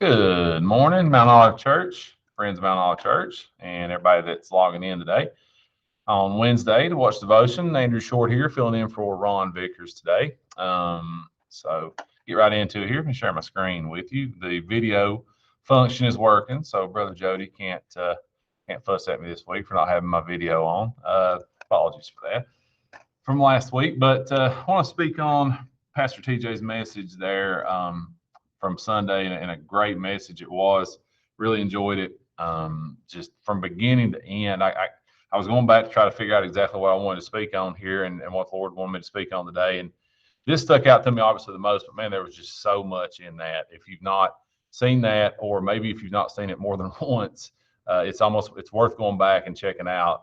Good morning, Mount Olive Church, friends of Mount Olive Church, and everybody that's logging in today on Wednesday to watch devotion. Andrew Short here, filling in for Ron Vickers today. So get right into it here and share my screen with you. The video function is working, so Brother Jody can't fuss at me this week for not having my video on. Apologies for that from last week, but I want to speak on Pastor TJ's message there from Sunday, and a great message it was. Really enjoyed it, just from beginning to end. I was going back to try to figure out exactly what I wanted to speak on here, and what the Lord wanted me to speak on today. And this stuck out to me obviously the most, but man, there was just so much in that. If you've not seen that, or maybe if you've not seen it more than once, it's worth going back and checking out.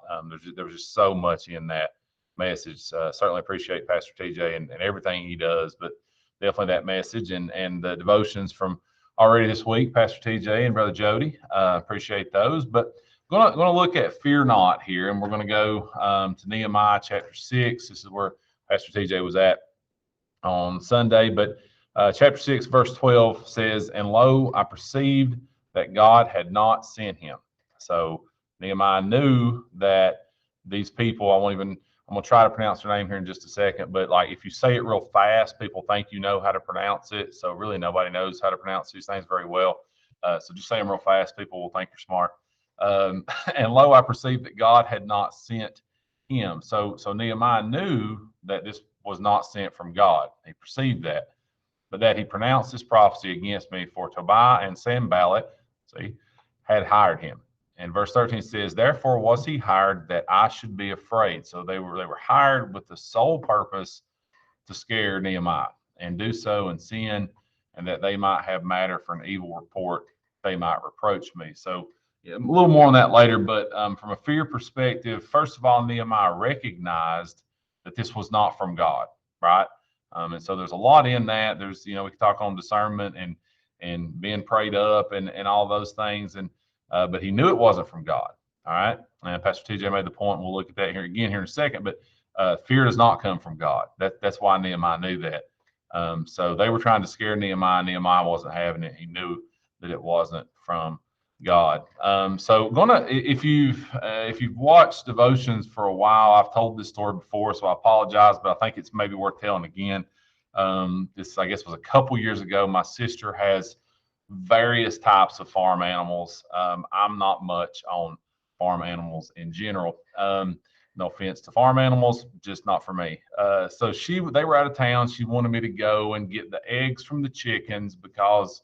There was just so much in that message. Certainly appreciate Pastor TJ and everything he does, but definitely that message and the devotions from already this week, Pastor TJ and Brother Jody. Appreciate those. But going to look at fear not here, and we're going to go to Nehemiah Chapter 6. This is where Pastor TJ was at on Sunday. But chapter 6, verse 12 says, "And lo, I perceived that God had not sent him." So Nehemiah knew that these people, I'm gonna try to pronounce their name here in just a second, but like if you say it real fast, people think you know how to pronounce it. So really nobody knows how to pronounce these things very well. So just say them real fast, people will think you're smart. And lo, I perceived that God had not sent him. So Nehemiah knew that this was not sent from God. He perceived that, but that he pronounced this prophecy against me, for Tobiah and Sanballat, see, had hired him. And verse 13 says, "Therefore was he hired that I should be afraid." So they were hired with the sole purpose to scare Nehemiah and do so in sin, and that they might have matter for an evil report, they might reproach me. So yeah, a little more on that later, but from a fear perspective, first of all, Nehemiah recognized that this was not from God, right? And so there's a lot in that. There's, we can talk on discernment and being prayed up and all those things, and but he knew it wasn't from God. All right, and Pastor TJ made the point. We'll look at that here again here in a second. But fear does not come from God. That's why Nehemiah knew that. So they were trying to scare Nehemiah. Nehemiah wasn't having it. He knew that it wasn't from God. So if you've watched devotions for a while, I've told this story before, so I apologize, but I think it's maybe worth telling again. This, I guess, was a couple years ago. My sister has various types of farm animals. I'm not much on farm animals in general. No offense to farm animals, just not for me. So they were out of town. She wanted me to go and get the eggs from the chickens because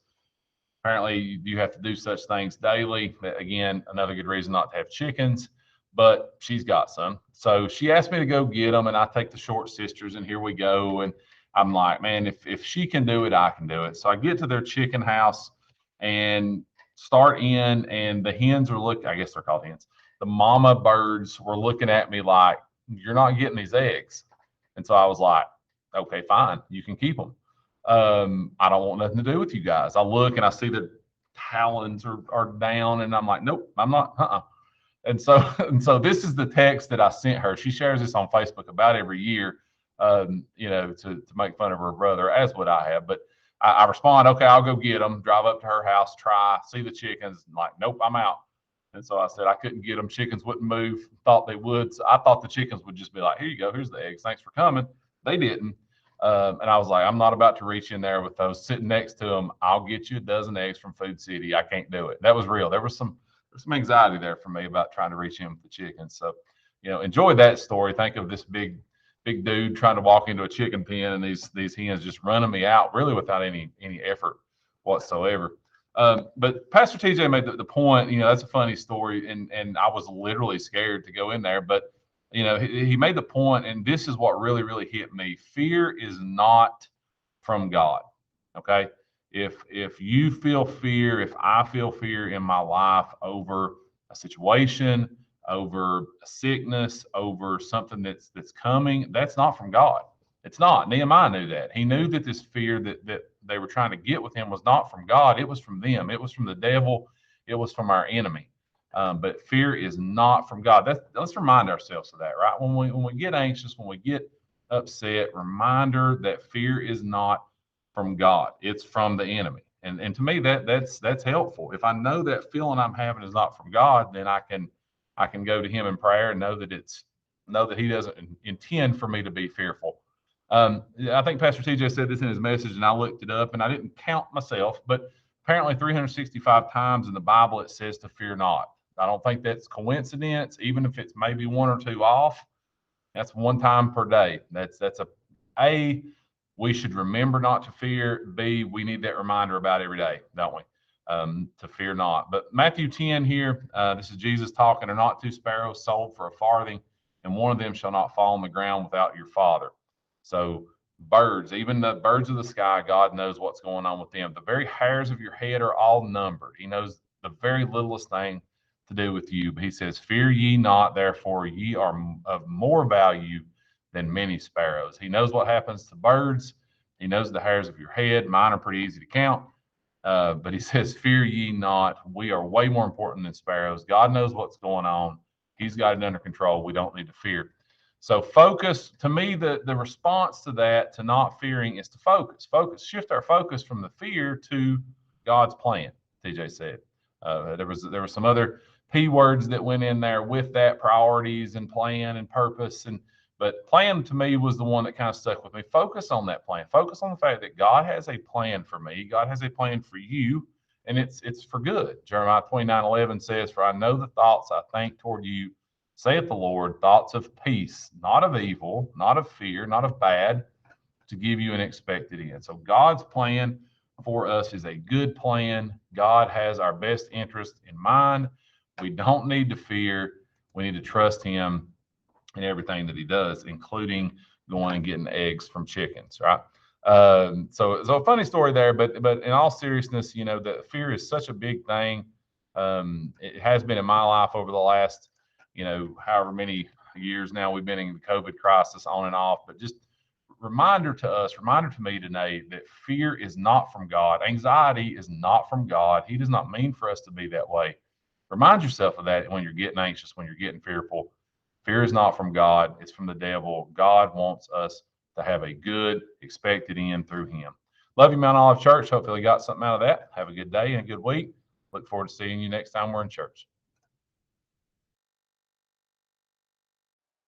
apparently you have to do such things daily. Again, another good reason not to have chickens, but she's got some. So she asked me to go get them, and I take the short sisters, and here we go. And I'm like, man, if she can do it, I can do it. So I get to their chicken house and start in, and the hens are I guess they're called hens. The mama birds were looking at me like, "You're not getting these eggs." And so I was like, "Okay, fine, you can keep them. I don't want nothing to do with you guys." I look and I see the talons are down, and I'm like, "Nope, I'm not." And so this is the text that I sent her. She shares this on Facebook about every year, to make fun of her brother, as would I have. But I respond, "Okay, I'll go get them." Drive up to her house, try, see the chickens, and like, "Nope, I'm out." And so I said I couldn't get them. Chickens wouldn't move. Thought they would. So I thought the chickens would just be like, "Here you go. Here's the eggs. Thanks for coming." They didn't. And I was like, "I'm not about to reach in there with those sitting next to them. I'll get you a dozen eggs from Food City. I can't do it." That was real. There's some anxiety there for me about trying to reach in with the chickens. So, enjoy that story. Think of this big dude trying to walk into a chicken pen, and these hens just running me out, really without any effort whatsoever. But Pastor TJ made the point. That's a funny story, and I was literally scared to go in there, but he made the point, and this is what really, really hit me. Fear is not from God. Okay. If you feel fear, if I feel fear in my life over a situation, over a sickness, over something that's coming, that's not from God. It's not. Nehemiah knew that. He knew that this fear that they were trying to get with him was not from God. It was from them. It was from the devil. It was from our enemy. But fear is not from God. Let's remind ourselves of that, right? When we get anxious, when we get upset, reminder that fear is not from God. It's from the enemy. And to me that's helpful. If I know that feeling I'm having is not from God, then I can go to Him in prayer and know that He doesn't intend for me to be fearful. I think Pastor TJ said this in his message, and I looked it up, and I didn't count myself, but apparently 365 times in the Bible it says to fear not. I don't think that's coincidence, even if it's maybe one or two off. That's one time per day. That's a we should remember not to fear. B, we need that reminder about every day, don't we? To fear not. But Matthew 10 here, this is Jesus talking. Are not two sparrows sold for a farthing, and one of them shall not fall on the ground without your Father. So birds, even the birds of the sky, God knows what's going on with them. The very hairs of your head are all numbered. He knows the very littlest thing to do with you. But He says, fear ye not, therefore ye are of more value than many sparrows. He knows what happens to birds. He knows the hairs of your head. Mine are pretty easy to count. But He says, fear ye not. We are way more important than sparrows. God knows what's going on. He's got it under control. We don't need to fear. So focus, to me, the response to that, to not fearing, is to focus. Shift our focus from the fear to God's plan, TJ said. There was some other P words that went in there with that, priorities and plan and purpose. But plan to me was the one that kind of stuck with me. Focus on that plan. Focus on the fact that God has a plan for me. God has a plan for you, and it's for good. Jeremiah 29:11 says, for I know the thoughts I think toward you, saith the Lord, thoughts of peace, not of evil, not of fear, not of bad, to give you an expected end. So God's plan for us is a good plan. God has our best interest in mind. We don't need to fear. We need to trust Him in everything that He does, including going and getting eggs from chickens, right? So it's a funny story there, but in all seriousness, that fear is such a big thing. It has been in my life over the last, however many years now we've been in the COVID crisis on and off. But just reminder to me today that fear is not from God. Anxiety is not from God. He does not mean for us to be that way. Remind yourself of that when you're getting anxious, when you're getting fearful. Fear is not from God. It's from the devil. God wants us to have a good expected end through Him. Love you, Mount Olive Church. Hopefully you got something out of that. Have a good day and a good week. Look forward to seeing you next time we're in church.